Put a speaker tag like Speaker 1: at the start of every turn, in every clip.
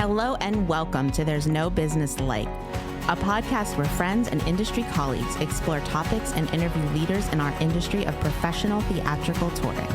Speaker 1: Hello and welcome to There's No Business Like, a podcast where friends and industry colleagues explore topics and interview leaders in our industry of professional theatrical touring.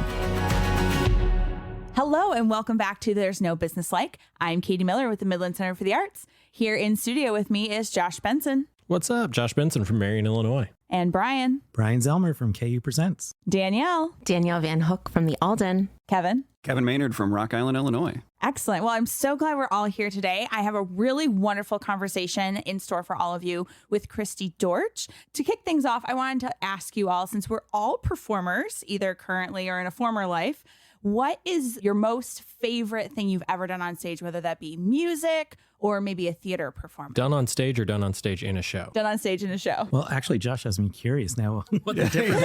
Speaker 2: Hello and welcome back to There's No Business Like. I'm Katie Miller with the Midland Center for the Arts. Here in studio with me is Josh Benson.
Speaker 3: What's up? Josh Benson from Marion, Illinois.
Speaker 2: And Brian.
Speaker 4: Brian Zelmer from KU Presents.
Speaker 2: Danielle.
Speaker 1: Danielle Van Hook from the Alden.
Speaker 2: Kevin.
Speaker 5: Kevin Maynard from Rock Island, Illinois.
Speaker 2: Excellent. Well, I'm so glad we're all here today. I have a really wonderful conversation in store for all of you with Christi Dortch. To kick things off, I wanted to ask you all, since we're all performers, either currently or in a former life, what is your most favorite thing you've ever done on stage, whether that be music or maybe a theater performance?
Speaker 3: Done on stage or done on stage in a show?
Speaker 2: Done on stage in a show.
Speaker 4: Well, actually, Josh has me curious now what the difference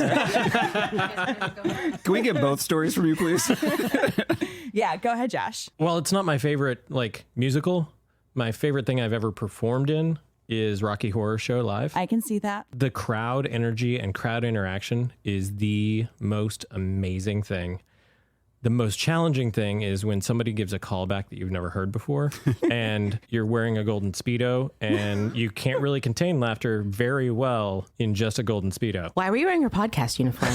Speaker 4: is.
Speaker 5: Can we get both stories from you, please?
Speaker 2: Yeah, go ahead, Josh.
Speaker 3: Well, it's not my favorite, musical. My favorite thing I've ever performed in is Rocky Horror Show Live.
Speaker 2: I can see that.
Speaker 3: The crowd energy and crowd interaction is the most amazing thing. The most challenging thing is when somebody gives a callback that you've never heard before and you're wearing a golden Speedo and you can't really contain laughter very well in just a golden Speedo.
Speaker 1: Why were you wearing your podcast uniform?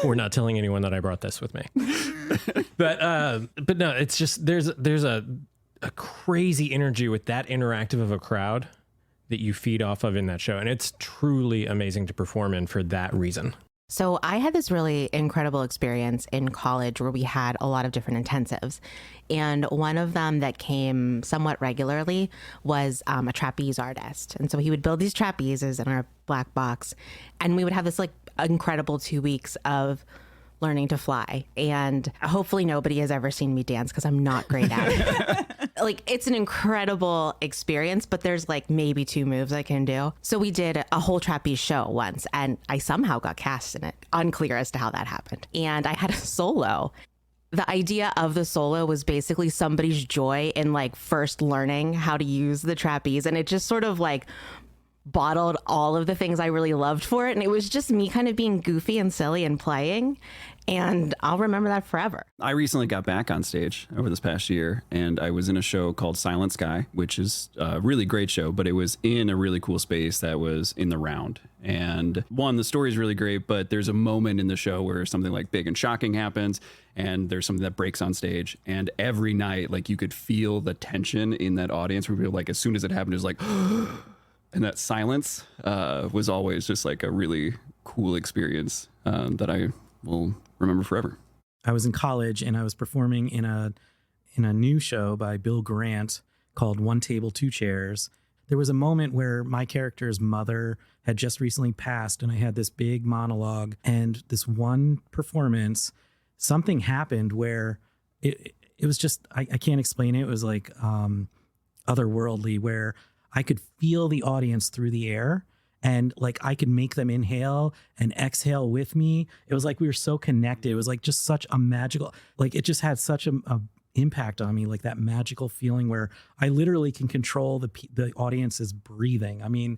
Speaker 3: We're not telling anyone that I brought this with me. But no, it's just there's a crazy energy with that interactive of a crowd that you feed off of in that show. And it's truly amazing to perform in for that reason.
Speaker 1: So I had this really incredible experience in college where we had a lot of different intensives. And one of them that came somewhat regularly was a trapeze artist. And so he would build these trapezes in our black box. And we would have this incredible 2 weeks of learning to fly. And hopefully nobody has ever seen me dance because I'm not great at it. It's an incredible experience, but there's maybe 2 moves I can do. So we did a whole trapeze show once and I somehow got cast in it. Unclear as to how that happened. And I had a solo. The idea of the solo was basically somebody's joy in first learning how to use the trapeze. And it just sort of bottled all of the things I really loved for it. And it was just me kind of being goofy and silly and playing. And I'll remember that forever.
Speaker 5: I recently got back on stage over this past year, and I was in a show called Silent Sky, which is a really great show, but it was in a really cool space that was in the round. And the story is really great, but there's a moment in the show where something big and shocking happens, and there's something that breaks on stage. And every night, you could feel the tension in that audience where people, as soon as it happened, it was and that silence was always just a really cool experience that I will remember forever.
Speaker 4: I was in college and I was performing in a new show by Bill Grant called One Table, Two Chairs. There was a moment where my character's mother had just recently passed and I had this big monologue, and this one performance, something happened where it was just, I can't explain it. It was otherworldly, where I could feel the audience through the air. And I could make them inhale and exhale with me. It was we were so connected. It was just such a magical, it just had such a impact on me, that magical feeling where I literally can control the audience's breathing. I mean,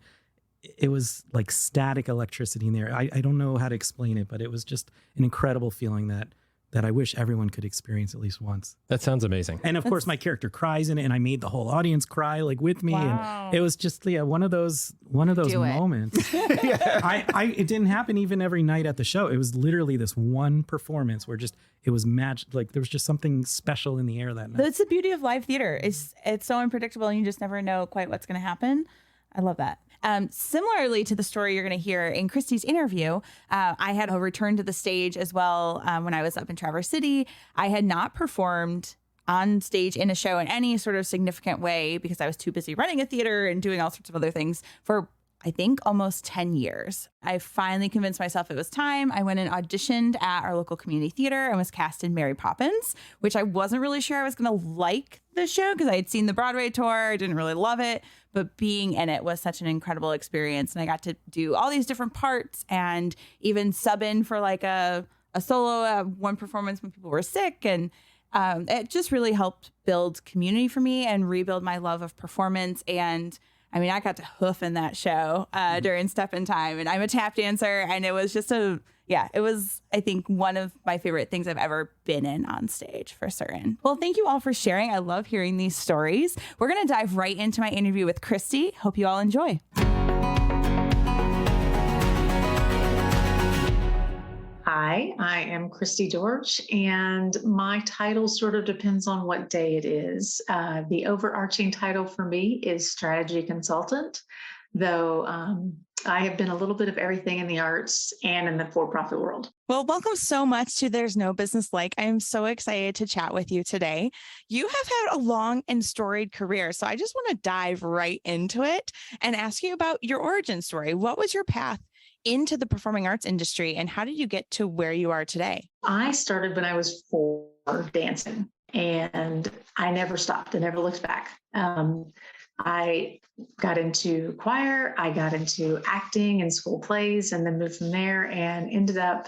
Speaker 4: it was static electricity in there. I don't know how to explain it, but it was just an incredible feeling that I wish everyone could experience at least once.
Speaker 3: That sounds amazing.
Speaker 4: And of course, my character cries in it, and I made the whole audience cry with me.
Speaker 2: Wow.
Speaker 4: And it was just one of those moments. It didn't happen even every night at the show. It was literally this one performance where it was magic. There was just something special in the air that night.
Speaker 2: That's the beauty of live theater. It's so unpredictable and you just never know quite what's going to happen. I love that. Similarly to the story you're going to hear in Christi's interview, I had a return to the stage as well when I was up in Traverse City. I had not performed on stage in a show in any sort of significant way because I was too busy running a theater and doing all sorts of other things for, I think, almost 10 years. I finally convinced myself it was time. I went and auditioned at our local community theater and was cast in Mary Poppins, which I wasn't really sure I was going to like the show because I had seen the Broadway tour. I didn't really love it, but being in it was such an incredible experience. And I got to do all these different parts and even sub in for a solo one performance when people were sick. And it just really helped build community for me and rebuild my love of performance. And I mean, I got to hoof in that show during Step in Time, and I'm a tap dancer, and it was just Yeah, it was, I think, one of my favorite things I've ever been in on stage, for certain. Well, thank you all for sharing. I love hearing these stories. We're going to dive right into my interview with Christi. Hope you all enjoy.
Speaker 6: Hi, I am Christi Dortch, and my title sort of depends on what day it is. The overarching title for me is strategy consultant, though I have been a little bit of everything in the arts and in the for-profit world.
Speaker 2: Well, welcome so much to There's No Business Like. I am so excited to chat with you today. You have had a long and storied career, so I just want to dive right into it and ask you about your origin story. What was your path into the performing arts industry, and how did you get to where you are today?
Speaker 6: I started when I was 4 dancing, and I never stopped. I never looked back. I got into choir, I got into acting and school plays, and then moved from there and ended up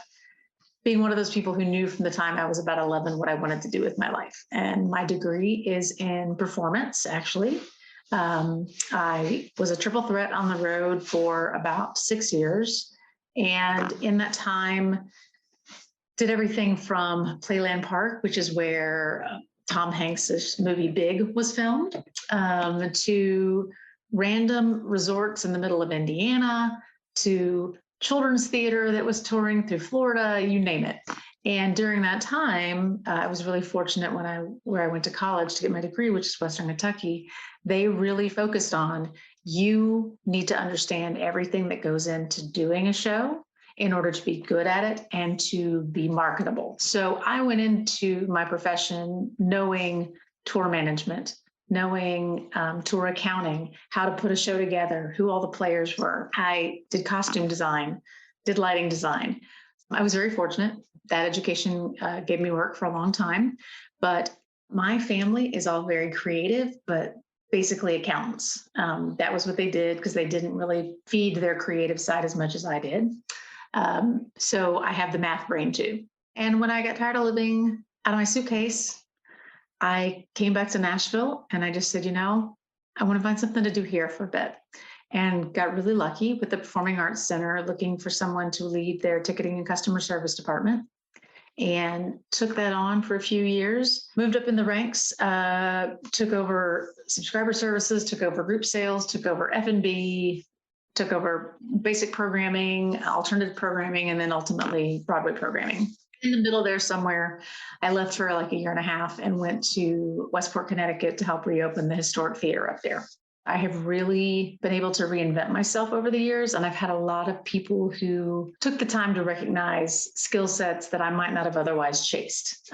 Speaker 6: being one of those people who knew from the time I was about 11 what I wanted to do with my life. And my degree is in performance, actually. I was a triple threat on the road for about 6 years. And in that time, did everything from Playland Park, which is where Tom Hanks' movie Big was filmed, to random resorts in the middle of Indiana, to children's theater that was touring through Florida, you name it. And during that time, I was really fortunate where I went to college to get my degree, which is Western Kentucky. They really focused on, you need to understand everything that goes into doing a show in order to be good at it and to be marketable. So I went into my profession knowing tour management, knowing tour accounting, how to put a show together, who all the players were. I did costume design, did lighting design. I was very fortunate. That education gave me work for a long time, but my family is all very creative, but basically accountants. That was what they did because they didn't really feed their creative side as much as I did. So I have the math brain too. And when I got tired of living out of my suitcase, I came back to Nashville and I just said, I want to find something to do here for a bit. And got really lucky with the Performing Arts Center looking for someone to lead their ticketing and customer service department. And took that on for a few years, moved up in the ranks, took over subscriber services, took over group sales, took over F&B, took over basic programming, alternative programming, and then ultimately Broadway programming. In the middle there somewhere, I left for like a year and a half and went to Westport, Connecticut to help reopen the historic theater up there. I have really been able to reinvent myself over the years, and I've had a lot of people who took the time to recognize skill sets that I might not have otherwise chased.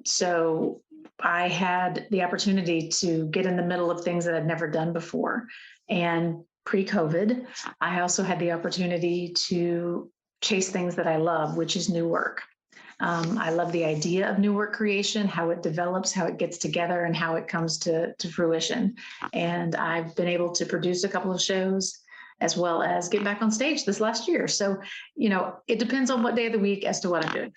Speaker 6: So I had the opportunity to get in the middle of things that I'd never done before. And pre-COVID, I also had the opportunity to chase things that I love, which is new work. I love the idea of new work creation, how it develops, how it gets together, and how it comes to fruition. And I've been able to produce a couple of shows as well as get back on stage this last year. So, it depends on what day of the week as to what I'm doing.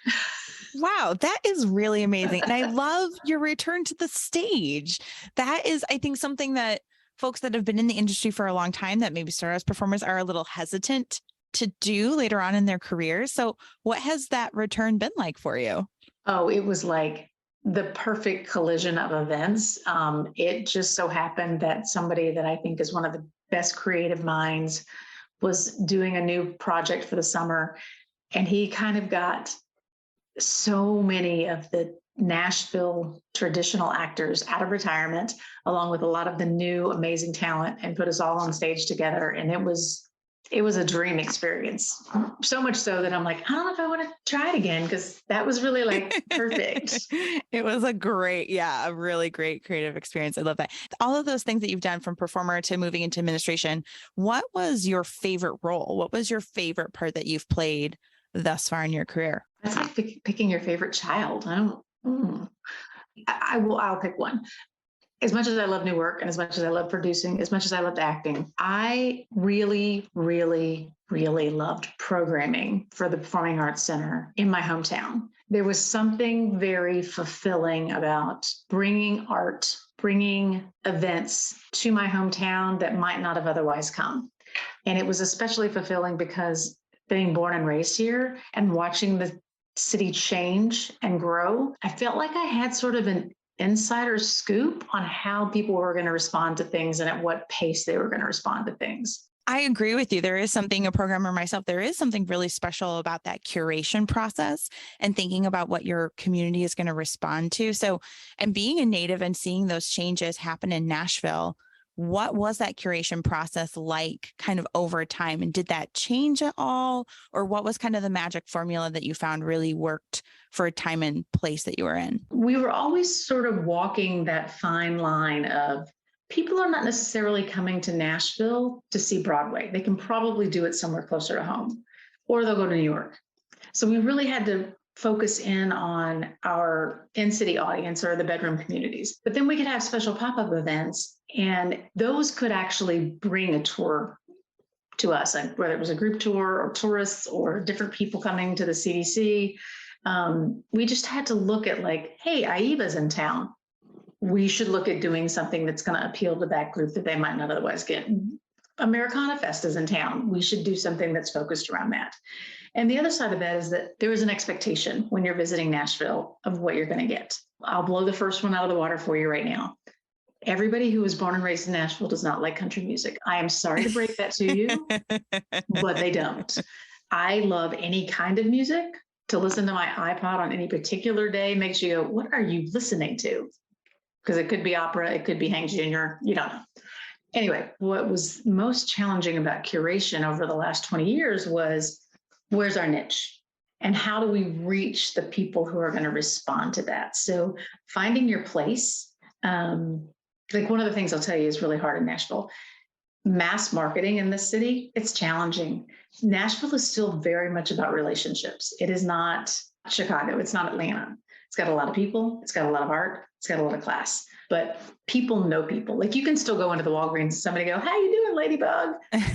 Speaker 2: Wow, that is really amazing. And I love your return to the stage. That is, I think, something that folks that have been in the industry for a long time that maybe start as performers are a little hesitant to do later on in their careers. So what has that return been like for you?
Speaker 6: Oh, it was like the perfect collision of events. It just so happened that somebody that I think is one of the best creative minds was doing a new project for the summer. And he kind of got so many of the Nashville traditional actors out of retirement, along with a lot of the new amazing talent, and put us all on stage together. And it was a dream experience. So much so that I'm like, I don't know if I want to try it again, because that was really like perfect.
Speaker 2: It was a really great creative experience. I love that. All of those things that you've done from performer to moving into administration, what was your favorite role? What was your favorite part that you've played thus far in your career?
Speaker 6: That's like picking your favorite child. I'll pick one. As much as I love new work and as much as I love producing, as much as I loved acting, I really, really, really loved programming for the Performing Arts Center in my hometown. There was something very fulfilling about bringing art, bringing events to my hometown that might not have otherwise come. And it was especially fulfilling because being born and raised here and watching the city change and grow, I felt like I had sort of an insider scoop on how people were going to respond to things and at what pace they were going to respond to things.
Speaker 2: I agree with you. There is something, a programmer myself, there is something really special about that curation process and thinking about what your community is going to respond to. So, and being a native and seeing those changes happen in Nashville, what was that curation process like kind of over time? And did that change at all? Or what was kind of the magic formula that you found really worked for a time and place that you were in?
Speaker 6: We were always sort of walking that fine line of people are not necessarily coming to Nashville to see Broadway. They can probably do it somewhere closer to home, or they'll go to New York. So we really had to focus in on our in-city audience or the bedroom communities. But then we could have special pop-up events, and those could actually bring a tour to us, like whether it was a group tour or tourists or different people coming to the CDC. We just had to look at like, hey, AIBA's in town. We should look at doing something that's going to appeal to that group that they might not otherwise get. Americana Fest is in town. We should do something that's focused around that. And the other side of that is that there is an expectation when you're visiting Nashville of what you're going to get. I'll blow the first one out of the water for you right now. Everybody who was born and raised in Nashville does not like country music. I am sorry to break that to you, but they don't. I love any kind of music. To listen to my iPod on any particular day makes you go, what are you listening to? Because it could be opera, it could be Hank Jr., you don't know. Anyway, what was most challenging about curation over the last 20 years was, where's our niche? And how do we reach the people who are going to respond to that? So finding your place, like one of the things I'll tell you is really hard in Nashville. Mass marketing in this city, it's challenging. Nashville is still very much about relationships. It is not Chicago. It's not Atlanta. It's got a lot of people. It's got a lot of art. It's got a lot of class. But people know people. Like you can still go into the Walgreens and somebody go, how you doing, Ladybug?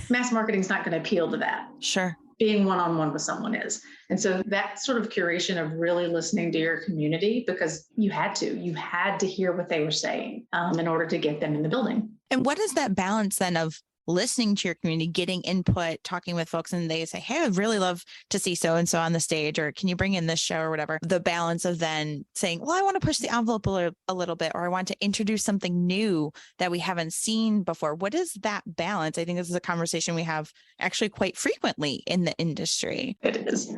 Speaker 6: Mass marketing is not going to appeal to that.
Speaker 2: Sure.
Speaker 6: Being one-on-one with someone is. And so that sort of curation of really listening to your community, because you had to hear what they were saying in order to get them in the building.
Speaker 2: And what is that balance then of listening to your community, getting input, talking with folks, and they say, hey, I'd really love to see so-and-so on the stage, or can you bring in this show or whatever? The balance of then saying, well, I want to push the envelope a little bit, or I want to introduce something new that we haven't seen before. What is that balance? I think this is a conversation we have actually quite frequently in the industry.
Speaker 6: It is.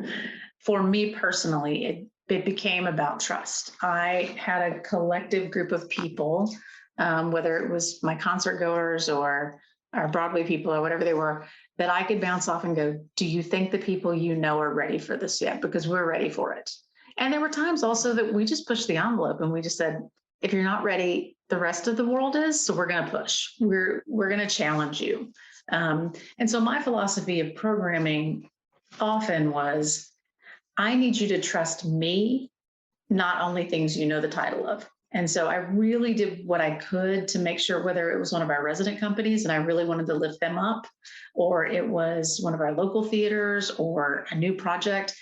Speaker 6: For me personally, it became about trust. I had a collective group of people, whether it was my concert goers or our Broadway people or whatever they were, that I could bounce off and go, do you think the people you know are ready for this yet? Because we're ready for it. And there were times also that we just pushed the envelope and we just said, if you're not ready, the rest of the world is, so we're going to push. We're going to challenge you. And so my philosophy of programming often was, I need you to trust me, not only things you know the title of. And so I really did what I could to make sure, whether it was one of our resident companies and I really wanted to lift them up, or it was one of our local theaters or a new project,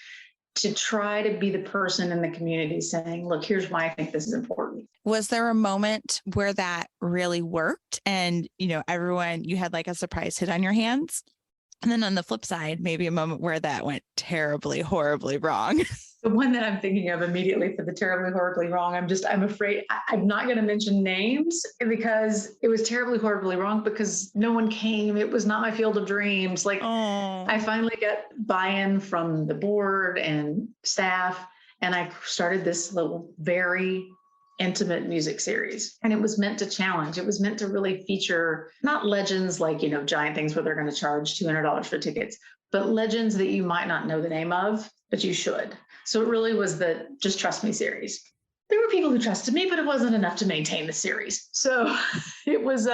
Speaker 6: to try to be the person in the community saying, look, here's why I think this is important.
Speaker 2: Was there a moment where that really worked and, everyone, you had like a surprise hit on your hands? And then on the flip side, maybe a moment where that went terribly, horribly wrong.
Speaker 6: The one that I'm thinking of immediately for the terribly, horribly wrong, I'm afraid I'm not going to mention names because it was terribly, horribly wrong because no one came. It was not my field of dreams. I finally got buy-in from the board and staff, and I started this little very intimate music series. And it was meant to challenge. It was meant to really feature not legends like, giant things where they're going to charge $200 for tickets, but legends that you might not know the name of, but you should. So it really was the Just Trust Me series. There were people who trusted me, but it wasn't enough to maintain the series. So it was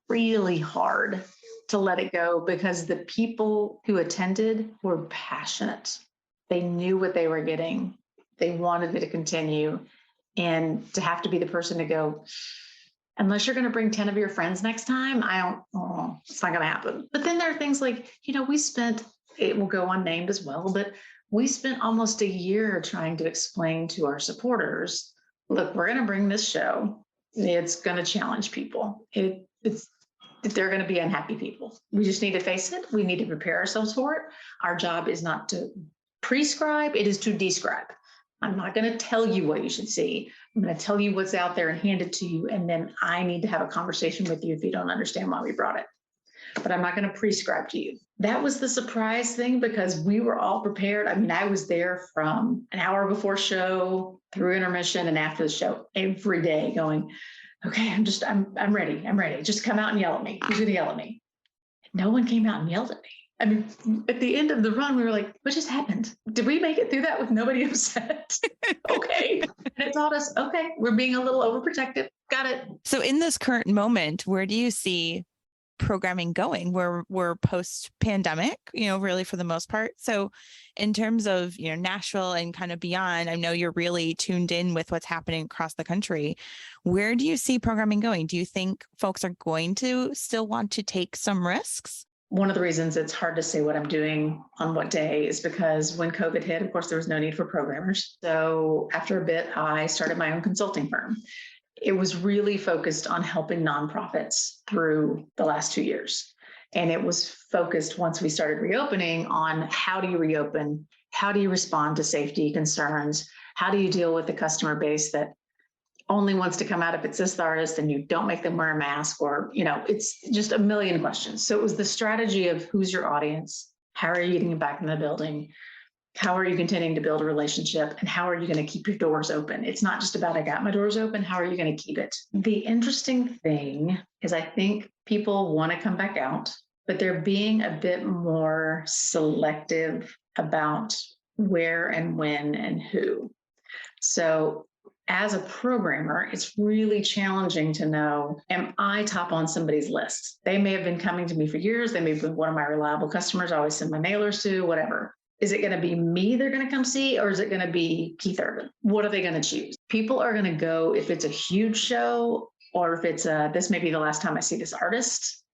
Speaker 6: really hard to let it go because the people who attended were passionate. They knew what they were getting. They wanted it to continue. And to have to be the person to go, unless you're going to bring 10 of your friends next time, it's not going to happen. But then there are things like, we spent, it will go unnamed as well, but we spent almost a year trying to explain to our supporters, look, we're going to bring this show. It's going to challenge people. It's that there are going to be unhappy people. We just need to face it. We need to prepare ourselves for it. Our job is not to prescribe, it is to describe. I'm not going to tell you what you should see. I'm going to tell you what's out there and hand it to you. And then I need to have a conversation with you if you don't understand why we brought it. But I'm not going to prescribe to you. That was the surprise thing because we were all prepared. I mean, I was there from an hour before show through intermission and after the show every day going, okay, I'm ready. I'm ready. Just come out and yell at me. Who's going to yell at me? No one came out and yelled at me. I mean, at the end of the run, we were like, what just happened? Did we make it through that with nobody upset? Okay. And it taught us, okay, we're being a little overprotective. Got it.
Speaker 2: So in this current moment, where do you see programming going? We're post-pandemic, really for the most part. So in terms of, Nashville and kind of beyond, I know you're really tuned in with what's happening across the country. Where do you see programming going? Do you think folks are going to still want to take some risks?
Speaker 6: One of the reasons it's hard to say what I'm doing on what day is because when COVID hit, of course, there was no need for programmers. So after a bit, I started my own consulting firm. It was really focused on helping nonprofits through the last 2 years. And it was focused once we started reopening on how do you reopen? How do you respond to safety concerns? How do you deal with the customer base that only wants to come out if it's this artist and you don't make them wear a mask or, it's just a million questions. So it was the strategy of who's your audience? How are you getting them back in the building? How are you continuing to build a relationship? And how are you going to keep your doors open? It's not just about, I got my doors open. How are you going to keep it? The interesting thing is I think people want to come back out, but they're being a bit more selective about where and when and who. So as a programmer, it's really challenging to know, am I top on somebody's list? They may have been coming to me for years. They may have been one of my reliable customers. I always send my mailers to, whatever. Is it going to be me they're going to come see, or is it going to be Keith Urban? What are they going to choose? People are going to go if it's a huge show, or if it's this may be the last time I see this artist.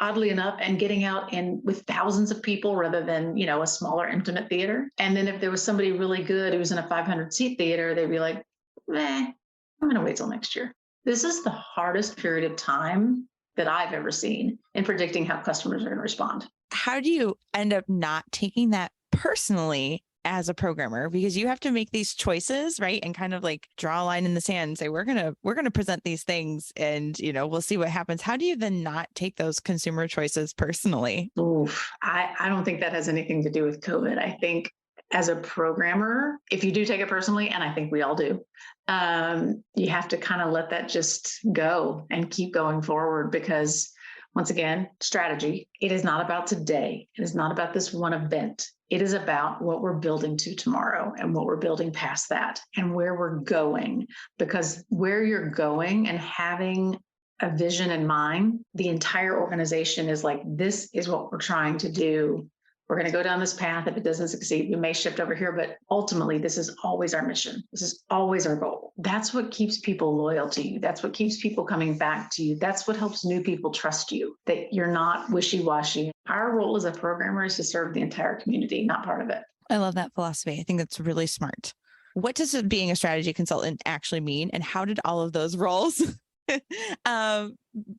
Speaker 6: Oddly enough, and getting out with thousands of people rather than, a smaller intimate theater. And then if there was somebody really good who was in a 500 seat theater, they'd be like, I'm going to wait till next year. This is the hardest period of time that I've ever seen in predicting how customers are going to respond.
Speaker 2: How do you end up not taking that personally as a programmer? Because you have to make these choices, right? And kind of like draw a line in the sand and say, we're going to present these things and, we'll see what happens. How do you then not take those consumer choices personally?
Speaker 6: Oof, I don't think that has anything to do with COVID. I think as a programmer, if you do take it personally, and I think we all do, you have to kind of let that just go and keep going forward because once again, strategy, it is not about today. It is not about this one event. It is about what we're building to tomorrow and what we're building past that and where we're going. Because where you're going and having a vision in mind, the entire organization is like, this is what we're trying to do. We're going to go down this path. If it doesn't succeed, we may shift over here, but ultimately, this is always our mission. This is always our goal. That's what keeps people loyal to you. That's what keeps people coming back to you. That's what helps new people trust you, that you're not wishy-washy. Our role as a programmer is to serve the entire community, not part of it.
Speaker 2: I love that philosophy. I think that's really smart. What does being a strategy consultant actually mean? And how did all of those roles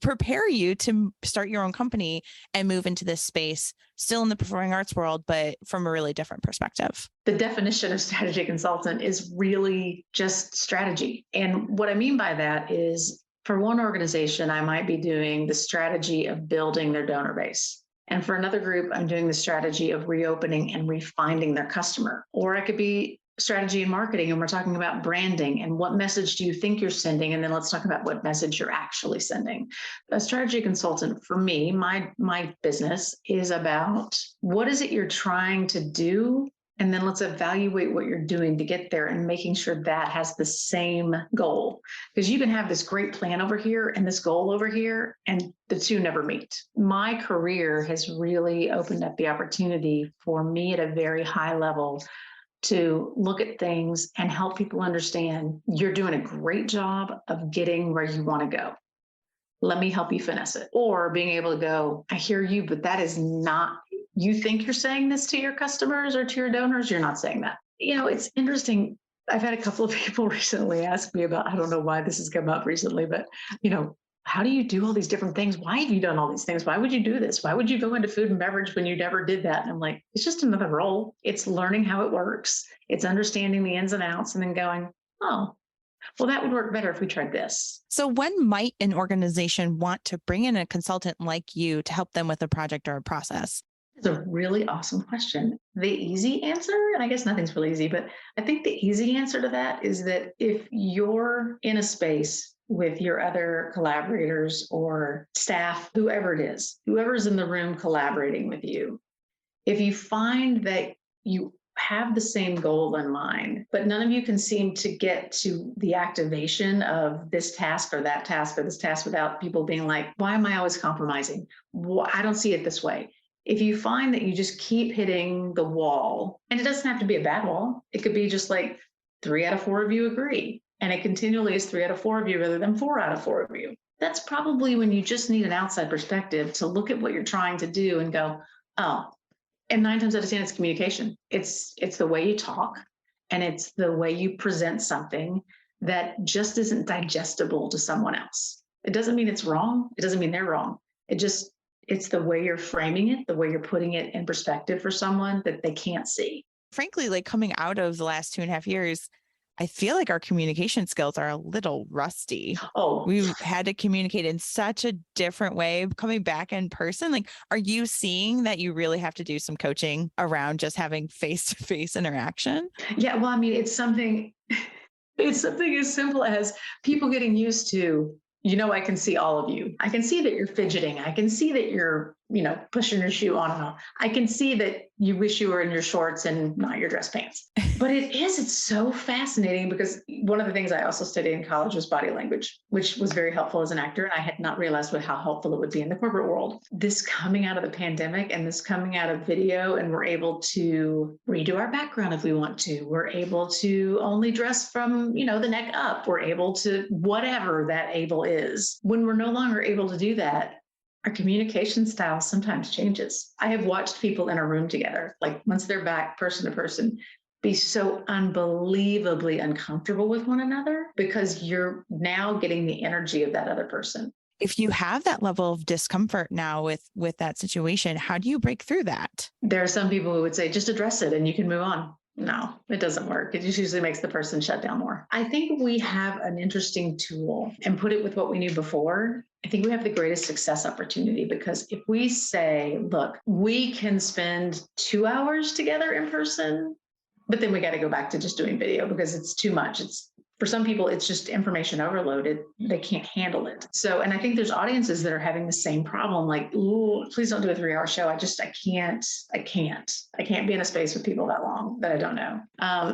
Speaker 2: prepare you to start your own company and move into this space, still in the performing arts world, but from a really different perspective?
Speaker 6: The definition of strategy consultant is really just strategy. And what I mean by that is for one organization, I might be doing the strategy of building their donor base. And for another group, I'm doing the strategy of reopening and refinding their customer. Or I could be strategy and marketing, and we're talking about branding and what message do you think you're sending, and then let's talk about what message you're actually sending. A strategy consultant, for me, my business is about what is it you're trying to do, and then let's evaluate what you're doing to get there and making sure that has the same goal. Because you can have this great plan over here and this goal over here, and the two never meet. My career has really opened up the opportunity for me at a very high level to look at things and help people understand you're doing a great job of getting where you want to go. Let me help you finesse it. Or being able to go, I hear you, but that is not, you think you're saying this to your customers or to your donors, you're not saying that. It's interesting. I've had a couple of people recently ask me about, I don't know why this has come up recently, but, how do you do all these different things? Why have you done all these things? Why would you do this? Why would you go into food and beverage when you never did that? And I'm like, it's just another role. It's learning how it works. It's understanding the ins and outs and then going, oh, well, that would work better if we tried this.
Speaker 2: So when might an organization want to bring in a consultant like you to help them with a project or a process?
Speaker 6: It's a really awesome question. The easy answer, and I guess nothing's really easy, but I think the easy answer to that is that if you're in a space with your other collaborators or staff, whoever it is, whoever's in the room collaborating with you, if you find that you have the same goal in mind, but none of you can seem to get to the activation of this task or that task or this task without people being like, why am I always compromising? I don't see it this way. If you find that you just keep hitting the wall, and it doesn't have to be a bad wall, it could be just like 3 out of 4 of you agree, and it continually is 3 out of 4 of you rather than 4 out of 4 of you. That's probably when you just need an outside perspective to look at what you're trying to do and go, oh, and 9 times out of 10, it's communication. It's the way you talk, and it's the way you present something that just isn't digestible to someone else. It doesn't mean it's wrong. It doesn't mean they're wrong. It's the way you're framing it, the way you're putting it in perspective for someone that they can't see.
Speaker 2: Frankly, like coming out of the last 2.5 years, I feel like our communication skills are a little rusty.
Speaker 6: Oh,
Speaker 2: We've had to communicate in such a different way coming back in person. Like, are you seeing that you really have to do some coaching around just having face-to-face interaction?
Speaker 6: yeah. Well, I mean, it's something as simple as people getting used to, I can see all of you. I can see that you're fidgeting. I can see that you're, pushing your shoe on and off. I can see that you wish you were in your shorts and not your dress pants. But it's so fascinating because one of the things I also studied in college was body language, which was very helpful as an actor. And I had not realized how helpful it would be in the corporate world. This coming out of the pandemic and this coming out of video, and we're able to redo our background if we want to. We're able to only dress from, the neck up. We're able to whatever that able is. When we're no longer able to do that, our communication style sometimes changes. I have watched people in a room together, like once they're back person to person, be so unbelievably uncomfortable with one another because you're now getting the energy of that other person.
Speaker 2: If you have that level of discomfort now with that situation, how do you break through that?
Speaker 6: There are some people who would say, just address it and you can move on. No, it doesn't work. It just usually makes the person shut down more. I think we have an interesting tool, and put it with what we knew before. I think we have the greatest success opportunity because if we say, look, we can spend 2 hours together in person, but then we got to go back to just doing video because it's too much. For some people, it's just information overloaded. They can't handle it. So, and I think there's audiences that are having the same problem. Like, ooh, please don't do a 3-hour show. I can't be in a space with people that long that I don't know.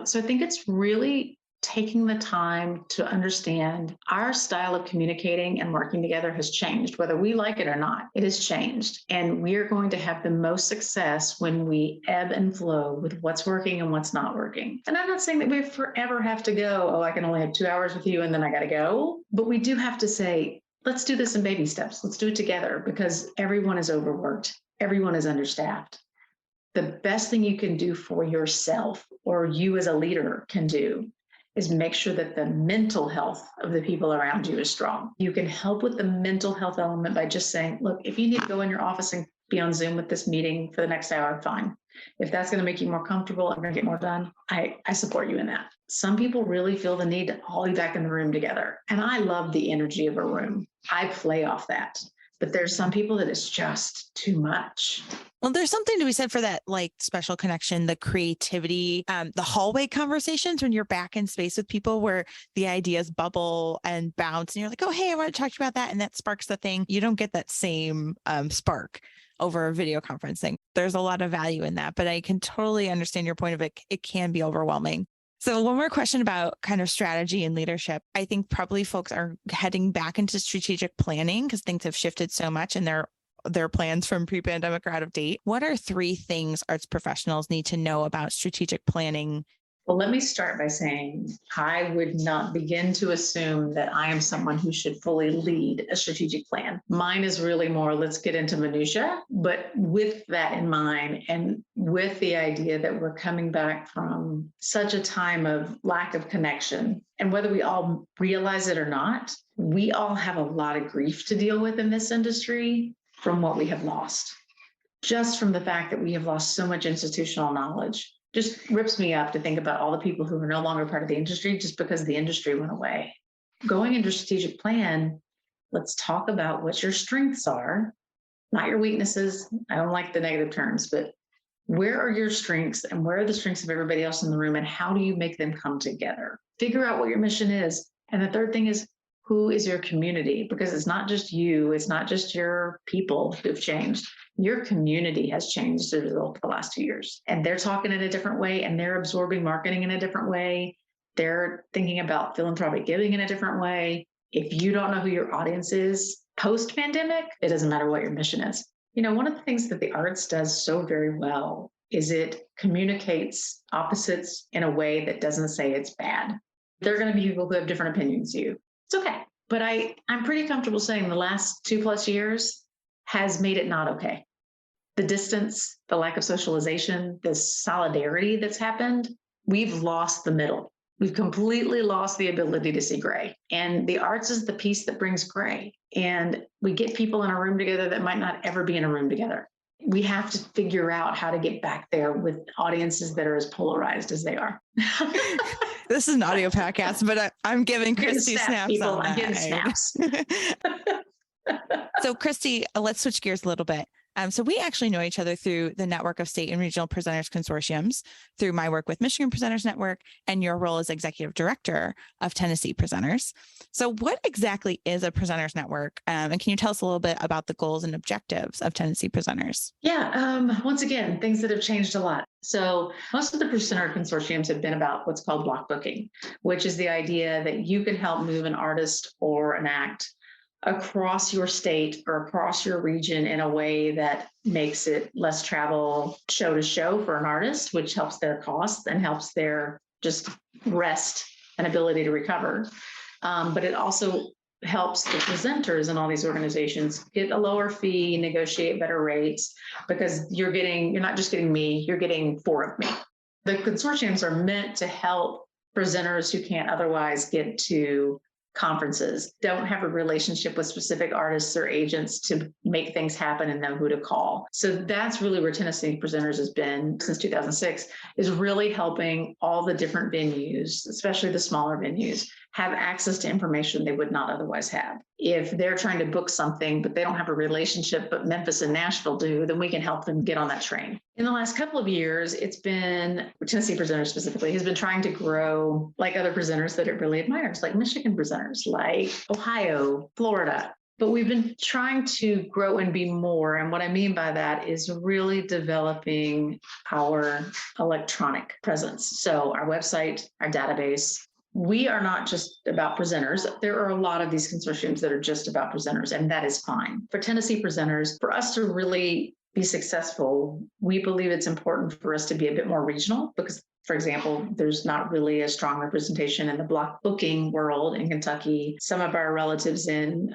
Speaker 6: So I think it's really taking the time to understand our style of communicating and working together has changed, whether we like it or not. It has changed. And we're going to have the most success when we ebb and flow with what's working and what's not working. And I'm not saying that we forever have to go, oh, I can only have 2 hours with you and then I got to go. But we do have to say, let's do this in baby steps. Let's do it together because everyone is overworked. Everyone is understaffed. The best thing you can do for yourself or you as a leader can do is make sure that the mental health of the people around you is strong. You can help with the mental health element by just saying, look, if you need to go in your office and be on Zoom with this meeting for the next hour, fine. If that's going to make you more comfortable and get more done, I support you in that. Some people really feel the need to all be back in the room together. And I love the energy of a room. I play off that. But there's some people that it's just too much.
Speaker 2: Well, there's something to be said for that, like special connection, the creativity, the hallway conversations when you're back in space with people where the ideas bubble and bounce and you're like, oh, hey, I want to talk to you about that. And that sparks the thing. You don't get that same spark over a video conferencing. There's a lot of value in that, but I can totally understand your point of it. It can be overwhelming. So one more question about kind of strategy and leadership. I think probably folks are heading back into strategic planning because things have shifted so much and their plans from pre-pandemic are out of date. What are 3 things arts professionals need to know about strategic planning
Speaker 6: Well, let me start by saying I would not begin to assume that I am someone who should fully lead a strategic plan. Mine is really more, let's get into minutia, but with that in mind and with the idea that we're coming back from such a time of lack of connection. And whether we all realize it or not, we all have a lot of grief to deal with in this industry from what we have lost. Just from the fact that we have lost so much institutional knowledge. Just rips me up to think about all the people who are no longer part of the industry just because the industry went away. Going into strategic plan, let's talk about what your strengths are, not your weaknesses. I don't like the negative terms, but where are your strengths and where are the strengths of everybody else in the room and how do you make them come together? Figure out what your mission is. And the third thing is, who is your community? Because it's not just you, it's not just your people who've changed. Your community has changed as a result of the last 2 years. And they're talking in a different way and they're absorbing marketing in a different way. They're thinking about philanthropic giving in a different way. If you don't know who your audience is post-pandemic, it doesn't matter what your mission is. You know, one of the things that the arts does so very well is it communicates opposites in a way that doesn't say it's bad. There are going to be people who have different opinions than you. It's okay. But I'm pretty comfortable saying the last 2+ years has made it not okay. The distance, the lack of socialization, the solidarity that's happened, we've lost the middle. We've completely lost the ability to see gray. And the arts is the piece that brings gray. And we get people in a room together that might not ever be in a room together. We have to figure out how to get back there with audiences that are as polarized as they are.
Speaker 2: This is an audio podcast, but I'm giving Christi snaps
Speaker 6: people.
Speaker 2: on
Speaker 6: I'm getting
Speaker 2: that.
Speaker 6: snaps.
Speaker 2: So Christi, let's switch gears a little bit. So we actually know each other through the network of state and regional presenters consortiums, through my work with Michigan Presenters Network and your role as executive director of Tennessee Presenters. So what exactly is a presenters network? And can you tell us a little bit about the goals and objectives of Tennessee Presenters?
Speaker 6: Yeah, once again, things that have changed a lot. So most of the presenter consortiums have been about what's called block booking, which is the idea that you can help move an artist or an act across your state or across your region in a way that makes it less travel show to show for an artist, which helps their costs and helps their just rest and ability to recover. But it also helps the presenters in all these organizations get a lower fee, negotiate better rates, because you're not just getting me, you're getting 4 of me. The consortiums are meant to help presenters who can't otherwise get to conferences, don't have a relationship with specific artists or agents to make things happen and know who to call. So that's really where Tennessee Presenters has been since 2006, is really helping all the different venues, especially the smaller venues, have access to information they would not otherwise have. If they're trying to book something, but they don't have a relationship, but Memphis and Nashville do, then we can help them get on that train. In the last couple of years, it's been, Tennessee Presenters specifically, has been trying to grow like other presenters that it really admires, like Michigan presenters, like Ohio, Florida. But we've been trying to grow and be more. And what I mean by that is really developing our electronic presence. So our website, our database. We are not just about presenters. There are a lot of these consortiums that are just about presenters, and that is fine. For Tennessee Presenters, for us to really be successful, we believe it's important for us to be a bit more regional because, for example, there's not really a strong representation in the block booking world in Kentucky. Some of our relatives in,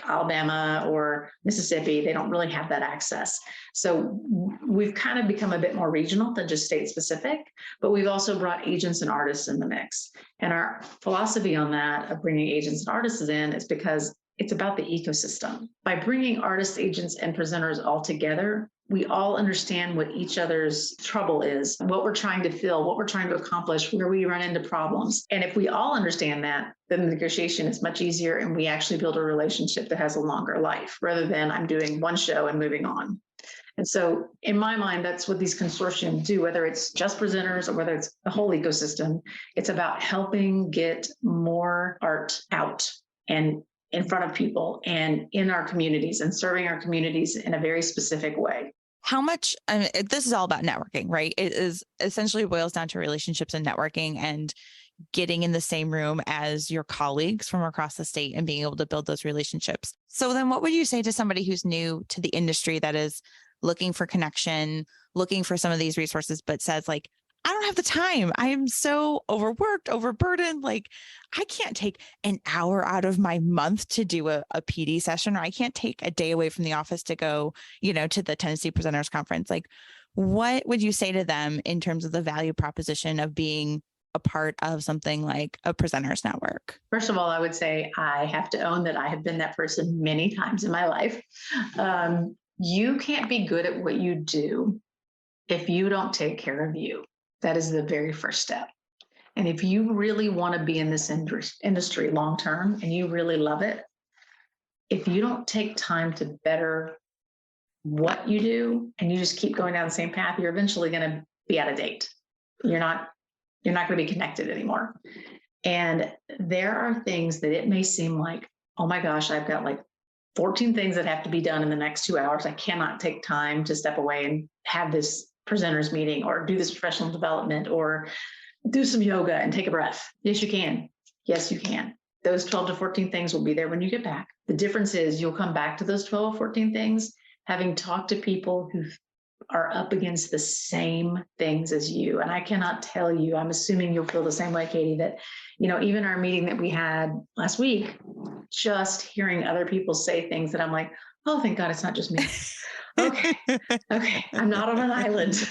Speaker 6: Alabama or Mississippi, they don't really have that access. So we've kind of become a bit more regional than just state specific, but we've also brought agents and artists in the mix. And our philosophy on that of bringing agents and artists in is because it's about the ecosystem. By bringing artists, agents, and presenters all together, we all understand what each other's trouble is, what we're trying to fill, what we're trying to accomplish, where we run into problems. And if we all understand that, then the negotiation is much easier and we actually build a relationship that has a longer life rather than I'm doing one show and moving on. And so in my mind, that's what these consortiums do, whether it's just presenters or whether it's the whole ecosystem. It's about helping get more art out and in front of people and in our communities and serving our communities in a very specific way.
Speaker 2: How much, this is all about networking, right? It is essentially boils down to relationships and networking and getting in the same room as your colleagues from across the state and being able to build those relationships. So then what would you say to somebody who's new to the industry that is looking for connection, looking for some of these resources, but says like, I don't have the time. I am so overworked, overburdened. Like I can't take an hour out of my month to do a PD session, or I can't take a day away from the office to go, to the Tennessee Presenters Conference. Like, what would you say to them in terms of the value proposition of being a part of something like a presenters network?
Speaker 6: First of all, I would say I have to own that I have been that person many times in my life. You can't be good at what you do if you don't take care of you. That is the very first step. And if you really want to be in this industry long term and you really love it, if you don't take time to better what you do and you just keep going down the same path, you're eventually going to be out of date. You're not going to be connected anymore. And there are things that it may seem like, oh my gosh, I've got like 14 things that have to be done in the next 2 hours. I cannot take time to step away and have this presenters meeting or do this professional development or do some yoga and take a breath. Yes, you can. Yes, you can. Those 12 to 14 things will be there when you get back. The difference is you'll come back to those 12 or 14 things having talked to people who are up against the same things as you. And I cannot tell you, I'm assuming you'll feel the same way, Katie, that, even our meeting that we had last week, just hearing other people say things that I'm like, oh, thank God it's not just me. Okay. I'm not on an island.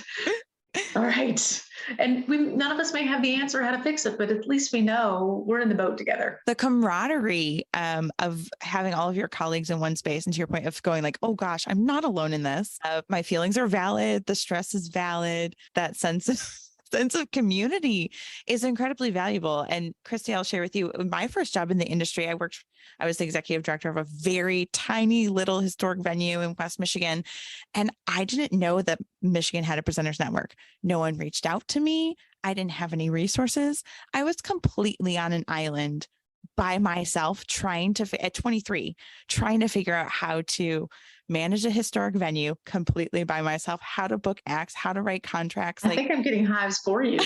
Speaker 6: All right. And none of us may have the answer how to fix it, but at least we know we're in the boat together.
Speaker 2: The camaraderie of having all of your colleagues in one space, and to your point of going like, oh gosh, I'm not alone in this. My feelings are valid. The stress is valid. That sense of community is incredibly valuable. And Christi, I'll share with you, my first job in the industry, I was the executive director of a very tiny little historic venue in West Michigan. And I didn't know that Michigan had a presenters network. No one reached out to me. I didn't have any resources. I was completely on an island by myself, at 23, trying to figure out how to manage a historic venue completely by myself, how to book acts, how to write contracts.
Speaker 6: I think I'm getting hives for you.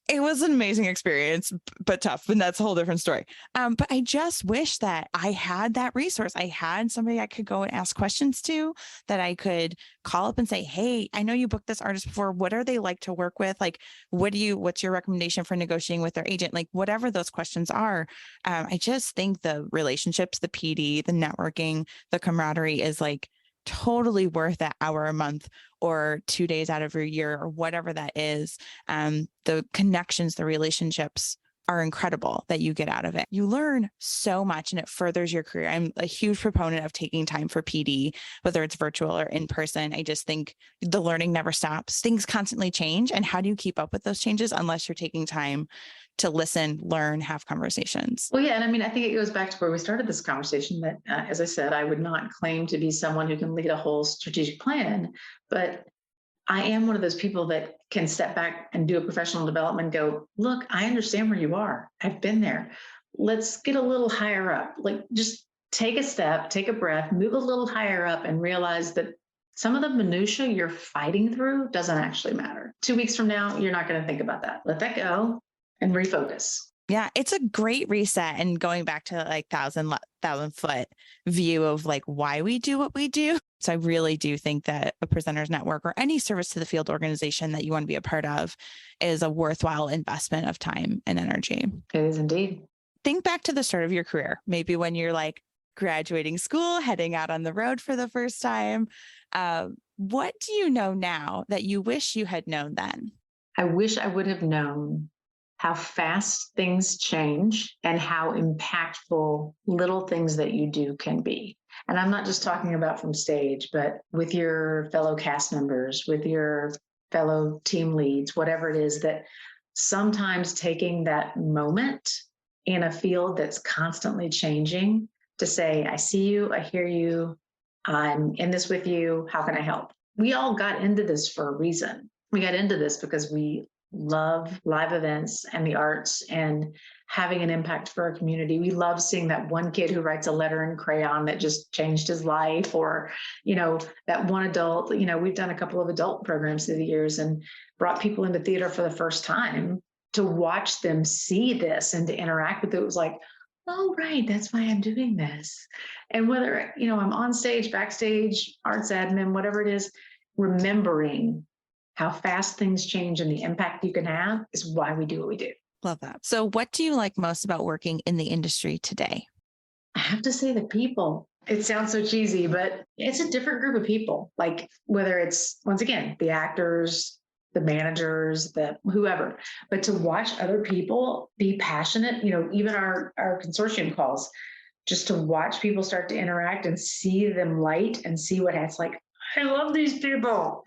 Speaker 2: It was an amazing experience, but tough. And that's a whole different story. But I just wish that I had that resource. I had somebody I could go and ask questions to, that I could call up and say, hey, I know you booked this artist before. What are they like to work with? Like, what's your recommendation for negotiating with their agent? Like, whatever those questions are. I just think the relationships, the PD, the networking, the camaraderie is like totally worth that hour a month or 2 days out of your year or whatever that is. The connections, the relationships are incredible that you get out of it. You learn so much and it furthers your career. I'm a huge proponent of taking time for PD, whether it's virtual or in person. I just think the learning never stops. Things constantly change. And how do you keep up with those changes unless you're taking time to listen, learn, have conversations?
Speaker 6: Well, yeah. And I mean, I think it goes back to where we started this conversation that, as I said, I would not claim to be someone who can lead a whole strategic plan, but I am one of those people that can step back and do a professional development, go, look, I understand where you are. I've been there. Let's get a little higher up. Like, just take a step, take a breath, move a little higher up and realize that some of the minutia you're fighting through doesn't actually matter. 2 weeks from now, you're not going to think about that. Let that go and refocus.
Speaker 2: Yeah, it's a great reset, and going back to like thousand foot view of like why we do what we do. So I really do think that a presenters network or any service to the field organization that you want to be a part of is a worthwhile investment of time and energy.
Speaker 6: It is indeed.
Speaker 2: Think back to the start of your career, maybe when you're like graduating school, heading out on the road for the first time. What do you know now that you wish you had known then?
Speaker 6: I wish I would have known how fast things change and how impactful little things that you do can be. And I'm not just talking about from stage, but with your fellow cast members, with your fellow team leads, whatever it is, that sometimes taking that moment in a field that's constantly changing to say, I see you, I hear you, I'm in this with you, how can I help? We all got into this for a reason. We got into this because we love live events and the arts and having an impact for our community. We love seeing that one kid who writes a letter in crayon that just changed his life, or, that one adult. We've done a couple of adult programs through the years and brought people into theater for the first time to watch them see this and to interact with it. It was like, oh, right, that's why I'm doing this. And whether, I'm on stage, backstage, arts admin, whatever it is, remembering how fast things change and the impact you can have is why we do what we do.
Speaker 2: Love that. So what do you like most about working in the industry today?
Speaker 6: I have to say the people. It sounds so cheesy, but it's a different group of people. Like whether it's, once again, the actors, the managers, the whoever, but to watch other people be passionate, even our consortium calls, just to watch people start to interact and see them light and see what it's like. I love these people.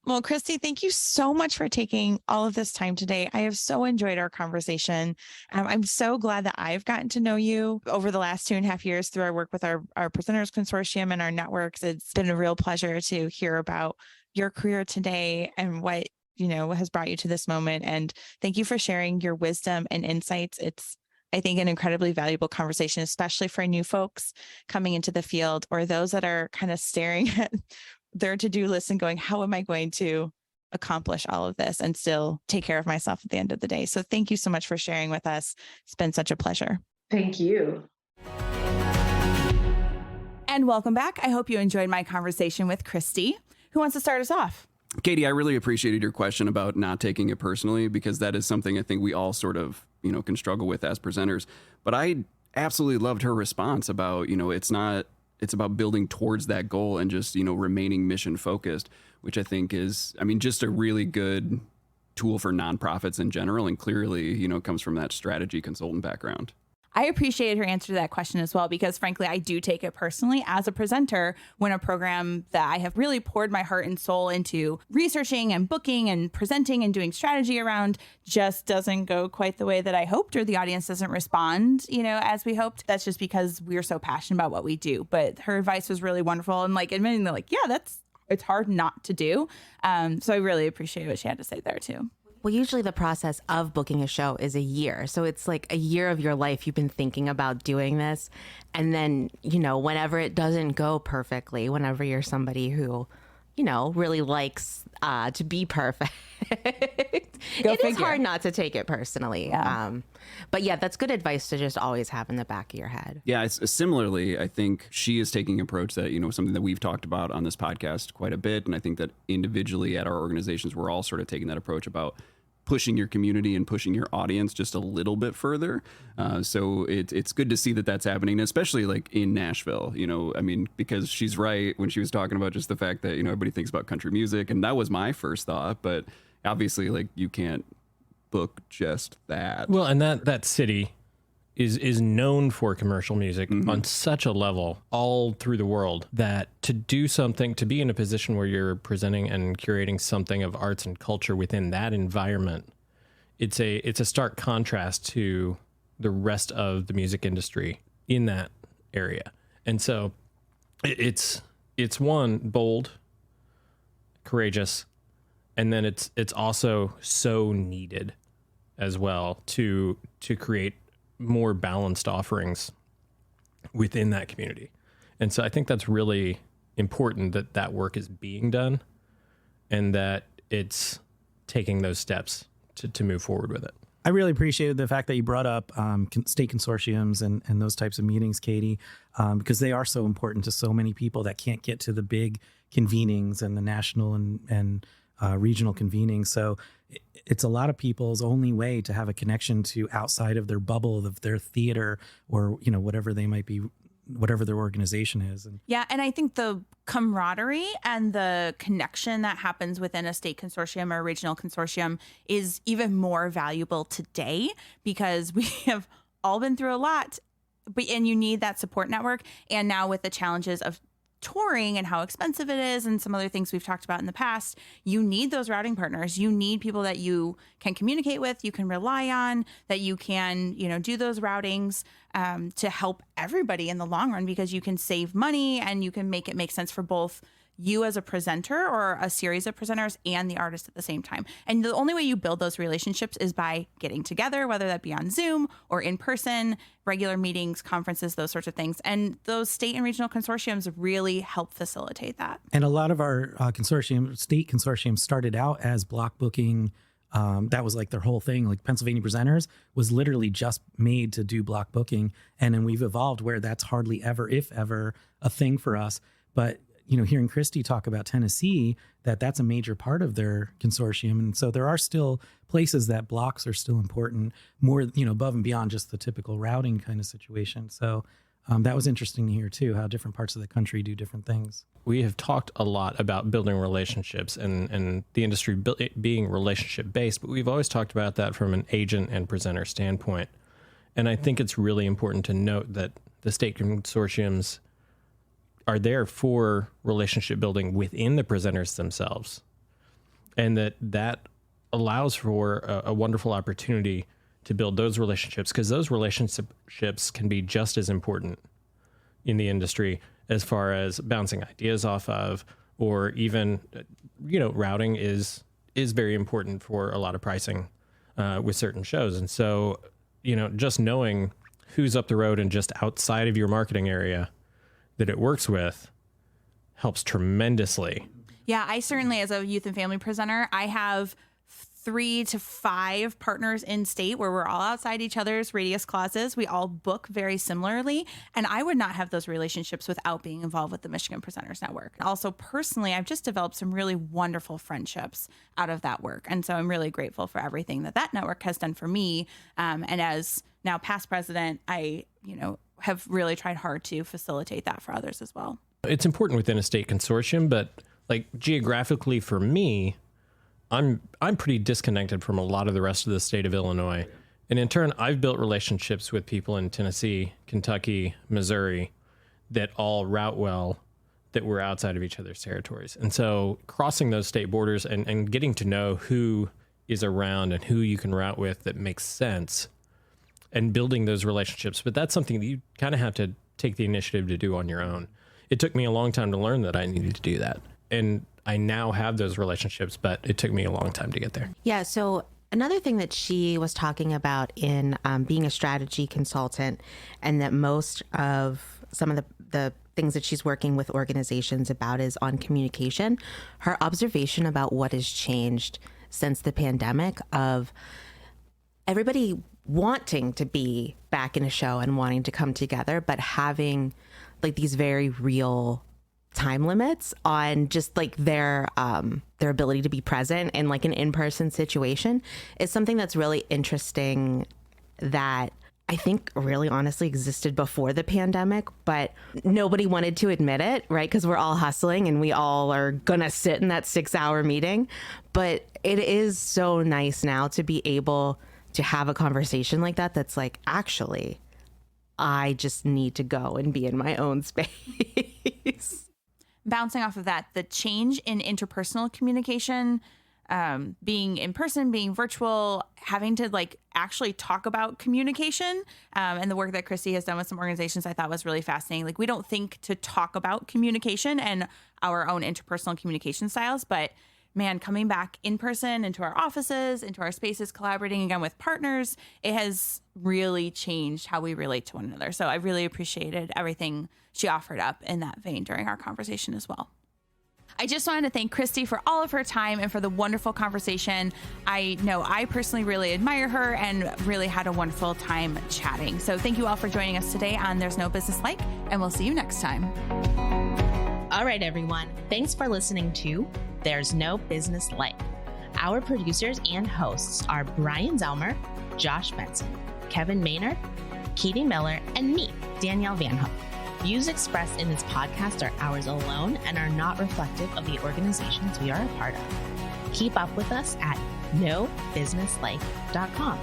Speaker 2: Well, Christi, thank you so much for taking all of this time today. I have so enjoyed our conversation. I'm so glad that I've gotten to know you over the last 2.5 years through our work with our presenters consortium and our networks. It's been a real pleasure to hear about your career today and what, has brought you to this moment. And thank you for sharing your wisdom and insights. It's, I think, an incredibly valuable conversation, especially for new folks coming into the field or those that are kind of staring at their to-do list and going, how am I going to accomplish all of this and still take care of myself at the end of the day? So thank you so much for sharing with us. It's been such a pleasure.
Speaker 6: Thank you.
Speaker 2: And welcome back. I hope you enjoyed my conversation with Christi. Who wants to start us off?
Speaker 5: Katie, I really appreciated your question about not taking it personally, because that is something I think we all sort of, can struggle with as presenters. But I absolutely loved her response about, it's about building towards that goal and just, remaining mission focused, which I think is, just a really good tool for nonprofits in general. And clearly, comes from that strategy consultant background.
Speaker 2: I appreciated her answer to that question as well, because frankly, I do take it personally as a presenter when a program that I have really poured my heart and soul into researching and booking and presenting and doing strategy around just doesn't go quite the way that I hoped, or the audience doesn't respond, as we hoped. That's just because we're so passionate about what we do. But her advice was really wonderful and admitting that it's hard not to do. So I really appreciate what she had to say there too.
Speaker 1: Well, usually the process of booking a show is a year. So it's like a year of your life you've been thinking about doing this. And then, whenever it doesn't go perfectly, whenever you're somebody who, really likes to be perfect, it is hard not to take it personally.
Speaker 2: Yeah.
Speaker 1: But yeah, that's good advice to just always have in the back of your head.
Speaker 5: Yeah, similarly, I think she is taking an approach that, something that we've talked about on this podcast quite a bit. And I think that individually at our organizations, we're all sort of taking that approach about pushing your community and pushing your audience just a little bit further. So it's good to see that that's happening, especially in Nashville, because she's right when she was talking about just the fact that, everybody thinks about country music. And that was my first thought. But obviously, you can't book just that.
Speaker 3: Well, and that city is known for commercial music on such a level all through the world that to do something, to be in a position where you're presenting and curating something of arts and culture within that environment, it's a stark contrast to the rest of the music industry in that area. And so it's one, bold, courageous, and then it's also so needed as well to create more balanced offerings within that community. And so I think that's really important that work is being done and that it's taking those steps to move forward with it.
Speaker 4: I really appreciated the fact that you brought up state consortiums and those types of meetings, Katie, because they are so important to so many people that can't get to the big convenings and the national and regional convenings. So it's a lot of people's only way to have a connection to outside of their bubble of their theater or, whatever they might be, whatever their organization is.
Speaker 2: Yeah. And I think the camaraderie and the connection that happens within a state consortium or a regional consortium is even more valuable today because we have all been through a lot, and you need that support network. And now with the challenges of touring and how expensive it is and some other things we've talked about in the past, you need those routing partners. You need people that you can communicate with, you can rely on, that you can, do those routings to help everybody in the long run, because you can save money and you can make it make sense for both you as a presenter or a series of presenters and the artist at the same time. And the only way you build those relationships is by getting together, whether that be on Zoom or in person, regular meetings, conferences, those sorts of things. And those state and regional consortiums really help facilitate that.
Speaker 4: And a lot of our state consortiums started out as block booking. That was their whole thing. Pennsylvania Presenters was literally just made to do block booking. And then we've evolved where that's hardly ever, if ever, a thing for us. But hearing Christi talk about Tennessee, that's a major part of their consortium. And so there are still places that blocks are still important, more, above and beyond just the typical routing kind of situation. So that was interesting to hear too, how different parts of the country do different things.
Speaker 3: We have talked a lot about building relationships and the industry being relationship based, but we've always talked about that from an agent and presenter standpoint. And I think it's really important to note that the state consortiums are there for relationship building within the presenters themselves. And that allows for a wonderful opportunity to build those relationships, because those relationships can be just as important in the industry as far as bouncing ideas off of, or even, routing is very important for a lot of pricing with certain shows. And so, just knowing who's up the road and just outside of your marketing area that it works with helps tremendously.
Speaker 2: Yeah, I certainly, as a youth and family presenter, I have 3 to 5 partners in state where we're all outside each other's radius clauses. We all book very similarly. And I would not have those relationships without being involved with the Michigan Presenters Network. Also, personally, I've just developed some really wonderful friendships out of that work. And so I'm really grateful for everything that network has done for me. And as now past president, I, have really tried hard to facilitate that for others as well.
Speaker 3: It's important within a state consortium, but like geographically for me, I'm pretty disconnected from a lot of the rest of the state of Illinois. And in turn, I've built relationships with people in Tennessee, Kentucky, Missouri that all route well, that we're outside of each other's territories. And so crossing those state borders and getting to know who is around and who you can route with that makes sense, and building those relationships. But that's something that you kind of have to take the initiative to do on your own. It took me a long time to learn that I needed to do that. And I now have those relationships, but it took me a long time to get there.
Speaker 1: Yeah. So another thing that she was talking about in being a strategy consultant, and that most of some of the things that she's working with organizations about is on communication. Her observation about what has changed since the pandemic, of everybody wanting to be back in a show and wanting to come together, but having like these very real time limits on just like their ability to be present in like an in-person situation, is something that's really interesting, that I think really honestly existed before the pandemic, but nobody wanted to admit it, right? Because we're all hustling and we all are gonna sit in that 6-hour meeting. But it is so nice now to be able to have a conversation like that, that's like, actually, I just need to go and be in my own space.
Speaker 2: Bouncing off of that, the change in interpersonal communication, being in person, being virtual, having to like actually talk about communication, and the work that Christi has done with some organizations, I thought was really fascinating. Like, we don't think to talk about communication and our own interpersonal communication styles, but man, coming back in person into our offices, into our spaces, collaborating again with partners, it has really changed how we relate to one another. So I really appreciated everything she offered up in that vein during our conversation as well. I just wanted to thank Christi for all of her time and for the wonderful conversation. I know I personally really admire her and really had a wonderful time chatting. So thank you all for joining us today on There's No Business Like, and we'll see you next time.
Speaker 7: All right, everyone. Thanks for listening to There's No Business Like. Our producers and hosts are Brian Zelmer, Josh Benson, Kevin Maynard, Katie Miller, and me, Danielle Van Hook. Views expressed in this podcast are ours alone and are not reflective of the organizations we are a part of. Keep up with us at nobusinesslike.com.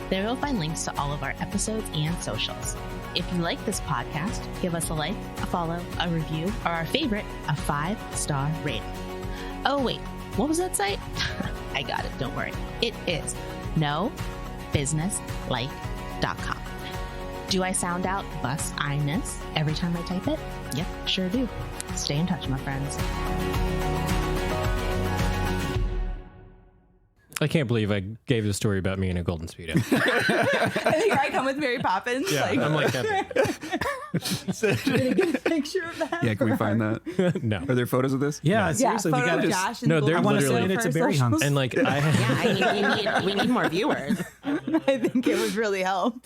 Speaker 7: There you'll find links to all of our episodes and socials. If you like this podcast, give us a like, a follow, a review, or our favorite, a 5-star rating. Oh, wait, what was that site? I got it, don't worry. It is nobusinesslike.com. Do I sound out bus-I-ness every time I type it? Yep, sure do. Stay in touch, my friends.
Speaker 3: I can't believe I gave the story about me in a golden Speedo.
Speaker 2: And here I come with Mary Poppins.
Speaker 3: Yeah, I'm like that.
Speaker 2: Did I get a picture of that?
Speaker 5: Yeah, can we find that?
Speaker 3: No.
Speaker 5: Are there photos of this?
Speaker 4: Yeah, seriously, we
Speaker 2: photo
Speaker 4: got
Speaker 2: of
Speaker 4: to
Speaker 2: Josh and
Speaker 3: No,
Speaker 2: Gold
Speaker 3: they're
Speaker 4: I want to
Speaker 3: literally-
Speaker 4: send it to
Speaker 2: for
Speaker 4: Berry
Speaker 2: socials.
Speaker 4: Hunts.
Speaker 3: And like,
Speaker 1: Yeah, we need more viewers.
Speaker 2: I think it would really help.